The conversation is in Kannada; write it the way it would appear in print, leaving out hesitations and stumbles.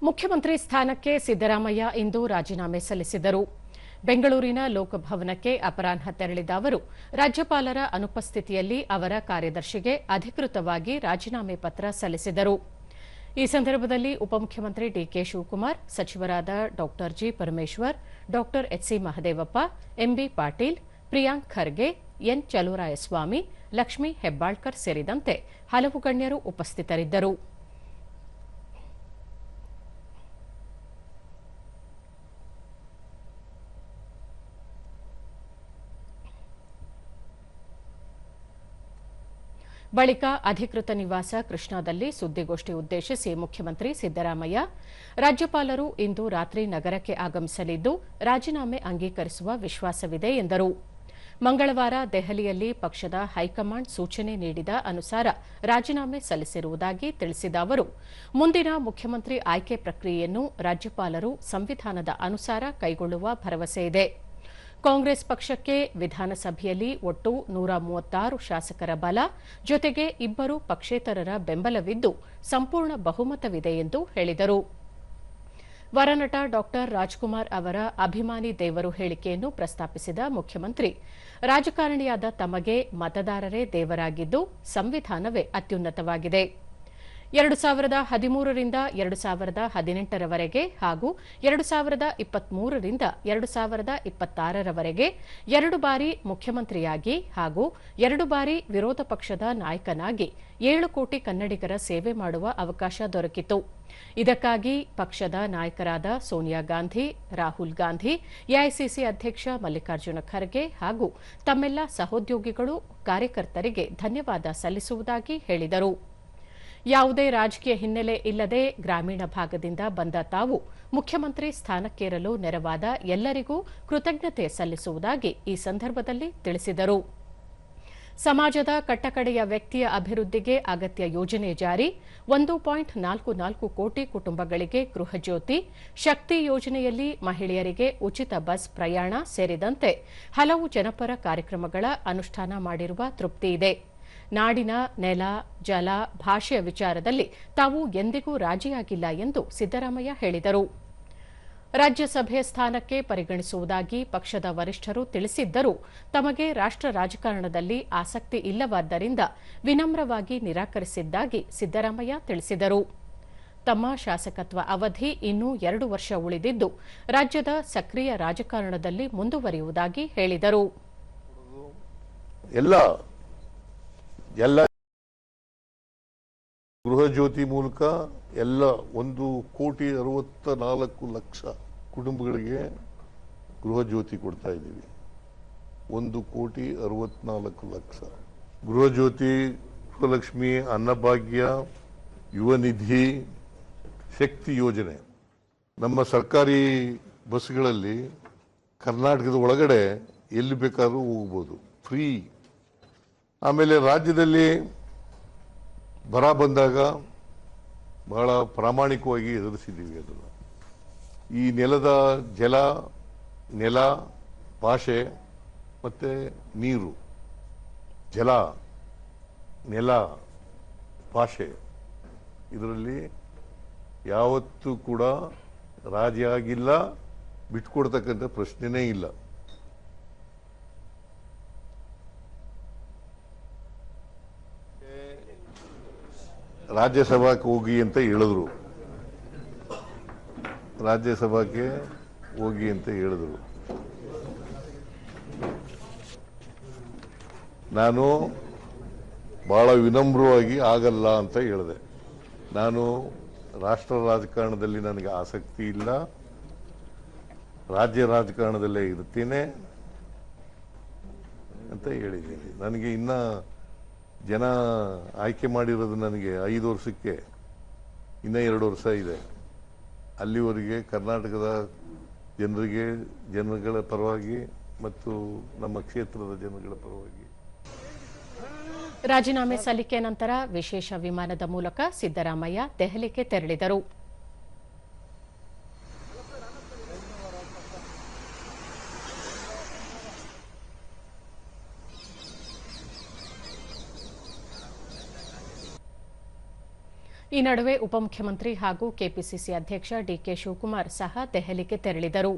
ಮುಖ್ಯಮಂತ್ರಿ ಸ್ಥಾನಕ್ಕೆ ಸಿದ್ದರಾಮಯ್ಯ ಇಂದು ರಾಜೀನಾಮೆ ಸಲ್ಲಿಸಿದರು. ಬೆಂಗಳೂರಿನ ಲೋಕಭವನಕ್ಕೆ ಅಪರಾಹ್ನ ತೆರಳಿದ ಅವರು ರಾಜ್ಯಪಾಲರ ಅನುಪಸ್ಥಿತಿಯಲ್ಲಿ ಅವರ ಕಾರ್ಯದರ್ಶಿಗೆ ಅಧಿಕೃತವಾಗಿ ರಾಜೀನಾಮೆ ಪತ್ರ ಸಲ್ಲಿಸಿದರು. ಈ ಸಂದರ್ಭದಲ್ಲಿ ಉಪಮುಖ್ಯಮಂತ್ರಿ ಡಿಕೆ ಶಿವಕುಮಾರ್, ಸಚಿವರಾದ ಡಾ G Parameshwar, Dr H C Mahadevappa, M B Patil, Priyank Kharge, N Chaluvarayaswamy, Lakshmi Hebbalkar ಸೇರಿದಂತೆ ಹಲವು ಗಣ್ಯರು ಉಪಸ್ಥಿತರಿದ್ದರು. ಬಳಿಕ ಅಧಿಕೃತ ನಿವಾಸ ಕೃಷ್ಣಾದಲ್ಲಿ ಸುದ್ದಿಗೋಷ್ಠಿ ಉದ್ದೇಶಿಸಿ ಮುಖ್ಯಮಂತ್ರಿ ಸಿದ್ದರಾಮಯ್ಯ, ರಾಜ್ಯಪಾಲರು ಇಂದು ರಾತ್ರಿ ನಗರಕ್ಕೆ ಆಗಮಿಸಲಿದ್ದು ರಾಜೀನಾಮೆ ಅಂಗೀಕರಿಸುವ ವಿಶ್ವಾಸವಿದೆ ಎಂದರು. ಮಂಗಳವಾರ ದೆಹಲಿಯಲ್ಲಿ ಪಕ್ಷದ ಹೈಕಮಾಂಡ್ ಸೂಚನೆ ನೀಡಿದ ಅನುಸಾರ ರಾಜೀನಾಮೆ ಸಲ್ಲಿಸಿರುವುದಾಗಿ ತಿಳಿಸಿದ ಅವರು, ಮುಂದಿನ ಮುಖ್ಯಮಂತ್ರಿ ಆಯ್ಕೆ ಪ್ರಕ್ರಿಯೆಯನ್ನು ರಾಜ್ಯಪಾಲರು ಸಂವಿಧಾನದ ಅನುಸಾರ ಕೈಗೊಳ್ಳುವ ಭರವಸೆಯಿದೆ. ಕಾಂಗ್ರೆಸ್ ಪಕ್ಷಕ್ಕೆ ವಿಧಾನಸಭೆಯಲ್ಲಿ ಒಟ್ಟು 136 ಶಾಸಕರ ಬಲ ಜೊತೆಗೆ 2 ಪಕ್ಷೇತರರ ಬೆಂಬಲವಿದ್ದು ಸಂಪೂರ್ಣ ಬಹುಮತವಿದೆ ಎಂದು ಹೇಳಿದರು. ವರನಟ ಡಾ ರಾಜ್ಕುಮಾರ್ ಅವರ ಅಭಿಮಾನಿ ದೇವರು ಹೇಳಿಕೆಯನ್ನು ಪ್ರಸ್ತಾಪಿಸಿದ ಮುಖ್ಯಮಂತ್ರಿ, ರಾಜಕಾರಣಿಯಾದ ತಮಗೆ ಮತದಾರರೇ ದೇವರಾಗಿದ್ದು ಸಂವಿಧಾನವೇ ಅತ್ಯುನ್ನತವಾಗಿದೆ. 2013 ರಿಂದ 2018ರವರೆಗೆ ಹಾಗೂ 2023 ರಿಂದ 2026ರವರೆಗೆ 2 ಬಾರಿ ಮುಖ್ಯಮಂತ್ರಿಯಾಗಿ ಹಾಗೂ 2 ಬಾರಿ ವಿರೋಧ ಪಕ್ಷದ ನಾಯಕನಾಗಿ 7 ಕೋಟಿ ಕನ್ನಡಿಗರ ಸೇವೆ ಮಾಡುವ ಅವಕಾಶ ದೊರಕಿತು. ಇದಕ್ಕಾಗಿ ಪಕ್ಷದ ನಾಯಕರಾದ ಸೋನಿಯಾ ಗಾಂಧಿ, ರಾಹುಲ್ ಗಾಂಧಿ, ಎಐಸಿಸಿ ಅಧ್ಯಕ್ಷ ಮಲ್ಲಿಕಾರ್ಜುನ ಖರ್ಗೆ ಹಾಗೂ ತಮ್ಮೆಲ್ಲ ಸಹೋದ್ಯೋಗಿಗಳು, ಕಾರ್ಯಕರ್ತರಿಗೆ ಧನ್ಯವಾದ ಸಲ್ಲಿಸುವುದಾಗಿ ಹೇಳಿದರು. ಯಾವುದೇ ರಾಜಕೀಯ ಹಿನ್ನೆಲೆ ಇಲ್ಲದೆ ಗ್ರಾಮೀಣ ಭಾಗದಿಂದ ಬಂದ ತಾವು ಮುಖ್ಯಮಂತ್ರಿ ಸ್ಥಾನಕ್ಕೇರಲು ನೆರವಾದ ಎಲ್ಲರಿಗೂ ಕೃತಜ್ಞತೆ ಸಲ್ಲಿಸುವುದಾಗಿ ಈ ಸಂದರ್ಭದಲ್ಲಿ ತಿಳಿಸಿದರು. ಸಮಾಜದ ಕಟ್ಟಕಡೆಯ ವ್ಯಕ್ತಿಯ ಅಭಿವೃದ್ಧಿಗೆ ಅಗತ್ಯ ಯೋಜನೆ ಜಾರಿ, 1.44 ಕೋಟಿ ಕುಟುಂಬಗಳಿಗೆ ಗೃಹಜ್ಯೋತಿ, ಶಕ್ತಿ ಯೋಜನೆಯಲ್ಲಿ ಮಹಿಳೆಯರಿಗೆ ಉಚಿತ ಬಸ್ ಪ್ರಯಾಣ ಸೇರಿದಂತೆ ಹಲವು ಜನಪರ ಕಾರ್ಯಕ್ರಮಗಳ ಅನುಷ್ಠಾನ ಮಾಡಿರುವ ತೃಪ್ತಿಯಿದೆ. ನಾಡಿನ ನೆಲ, ಜಲ, ಭಾಷೆಯ ವಿಚಾರದಲ್ಲಿ ತಾವು ಎಂದಿಗೂ ರಾಜಿಯಾಗಿಲ್ಲ ಎಂದು ಸಿದ್ದರಾಮಯ್ಯ ಹೇಳಿದರು. ರಾಜ್ಯಸಭೆಯ ಸ್ಥಾನಕ್ಕೆ ಪರಿಗಣಿಸುವುದಾಗಿ ಪಕ್ಷದ ವರಿಷ್ಠರು ತಿಳಿಸಿದ್ದರೂ ತಮಗೆ ರಾಷ್ಟ್ರ ರಾಜಕಾರಣದಲ್ಲಿ ಆಸಕ್ತಿ ಇಲ್ಲವಾದ್ದರಿಂದ ವಿನಮ್ರವಾಗಿ ನಿರಾಕರಿಸಿದ್ದಾಗಿ ಸಿದ್ದರಾಮಯ್ಯ ತಿಳಿಸಿದರು. ತಮ್ಮ ಶಾಸಕತ್ವ ಅವಧಿ ಇನ್ನೂ 2 ವರ್ಷ ಉಳಿದಿದ್ದು ರಾಜ್ಯದ ಸಕ್ರಿಯ ರಾಜಕಾರಣದಲ್ಲಿ ಮುಂದುವರಿಯುವುದಾಗಿ ಹೇಳಿದರು. ಎಲ್ಲ ಗೃಹಜ್ಯೋತಿ ಮೂಲಕ ಎಲ್ಲ 1,64,00,000 ಕುಟುಂಬಗಳಿಗೆ ಗೃಹಜ್ಯೋತಿ ಕೊಡ್ತಾ ಇದ್ದೀವಿ. 1,64,00,000 ಗೃಹಜ್ಯೋತಿ, ಗೃಹಲಕ್ಷ್ಮಿ, ಅನ್ನಭಾಗ್ಯ, ಯುವ ನಿಧಿ, ಶಕ್ತಿ ಯೋಜನೆ. ನಮ್ಮ ಸರ್ಕಾರಿ ಬಸ್ಗಳಲ್ಲಿ ಕರ್ನಾಟಕದ ಒಳಗಡೆ ಎಲ್ಲಿ ಬೇಕಾದರೂ ಹೋಗ್ಬೋದು, ಫ್ರೀ. ಆಮೇಲೆ ರಾಜ್ಯದಲ್ಲಿ ಬರ ಬಂದಾಗ ಬಹಳ ಪ್ರಾಮಾಣಿಕವಾಗಿ ಎದುರಿಸಿದ್ದೀವಿ ಅದನ್ನು. ಈ ನೆಲದ ನೆಲ, ಭಾಷೆ ಮತ್ತು ನೀರು, ಜಲ, ನೆಲ, ಭಾಷೆ, ಇದರಲ್ಲಿ ಯಾವತ್ತೂ ಕೂಡ ರಾಜಿ ಆಗಿಲ್ಲ, ಬಿಟ್ಕೊಡ್ತಕ್ಕಂಥ ಪ್ರಶ್ನೆನೇ ಇಲ್ಲ. ರಾಜ್ಯಸಭಾಕ್ಕೆ ಹೋಗಿ ಅಂತ ಹೇಳಿದ್ರು, ರಾಜ್ಯಸಭಾಕ್ಕೆ ಹೋಗಿ ಅಂತ ಹೇಳಿದ್ರು. ನಾನು ಬಹಳ ವಿನಮ್ರವಾಗಿ ಆಗಲ್ಲ ಅಂತ ಹೇಳಿದೆ. ನಾನು ರಾಷ್ಟ್ರ ರಾಜಕಾರಣದಲ್ಲಿ ನನಗೆ ಆಸಕ್ತಿ ಇಲ್ಲ, ರಾಜ್ಯ ರಾಜಕಾರಣದಲ್ಲೇ ಇರ್ತೀನಿ ಅಂತ ಹೇಳಿದ್ದೀನಿ. ನನಗೆ ಇನ್ನ ಜನ ಆಯ್ಕೆ ಮಾಡಿರೋದು ನನಗೆ 5 ವರ್ಷಕ್ಕೆ, ಇನ್ನ 2 ವರ್ಷ ಇದೆ. ಅಲ್ಲಿವರೆಗೆ ಕರ್ನಾಟಕದ ಜನಗಳ ಪರವಾಗಿ ಮತ್ತು ನಮ್ಮ ಕ್ಷೇತ್ರದ ಜನಗಳ ಪರವಾಗಿ. ರಾಜೀನಾಮೆ ಸಲ್ಲಿಕೆ ನಂತರ ವಿಶೇಷ ವಿಮಾನದ ಮೂಲಕ ಸಿದ್ದರಾಮಯ್ಯ ದೆಹಲಿಗೆ ತೆರಳಿದರು. ಈ ನಡುವೆ ಉಪಮುಖ್ಯಮಂತ್ರಿ ಹಾಗೂ ಕೆಪಿಸಿಸಿ ಅಧ್ಯಕ್ಷ ಡಿಕೆ ಶಿವಕುಮಾರ್ ಸಹ ದೆಹಲಿಗೆ ತೆರಳಿದರು.